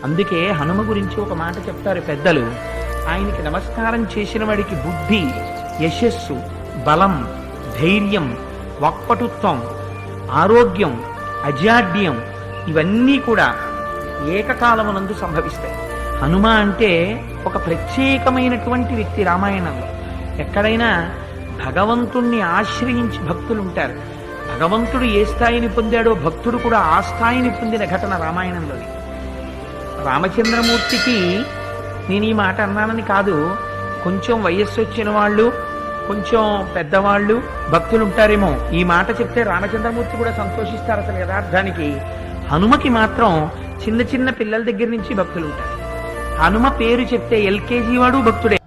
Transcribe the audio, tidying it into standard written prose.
అందుకే హనుమ గురించి ఒక మాట చెప్తారు పెద్దలు. ఆయనకి నమస్కారం చేసిన వాడికి బుద్ధి, యశస్సు, బలం, ధైర్యం, వాక్పటుత్వం, ఆరోగ్యం, అజాడ్యం ఇవన్నీ కూడా ఏకకాలమునందు సంభవిస్తాయి. హనుమ అంటే ఒక ప్రత్యేకమైనటువంటి వ్యక్తి. రామాయణంలో ఎక్కడైనా భగవంతుణ్ణి ఆశ్రయించి భక్తులు ఉంటారు. భగవంతుడు ఏ స్థాయిని పొందాడో భక్తుడు కూడా ఆ స్థాయిని పొందిన ఘటన రామాయణంలోని. రామచంద్రమూర్తికి నేను ఈ మాట అన్నానని కాదు, కొంచెం వయస్సు వచ్చిన వాళ్ళు, కొంచెం పెద్దవాళ్ళు భక్తులు ఉంటారేమో. ఈ మాట చెప్తే రామచంద్రమూర్తి కూడా సంతోషిస్తారు. అసలు యథార్థానికి హనుమకి మాత్రం చిన్న చిన్న పిల్లల దగ్గర నుంచి భక్తులు ఉంటారు. హనుమ పేరు చెప్తే ఎల్కేజీ వాడు భక్తుడే.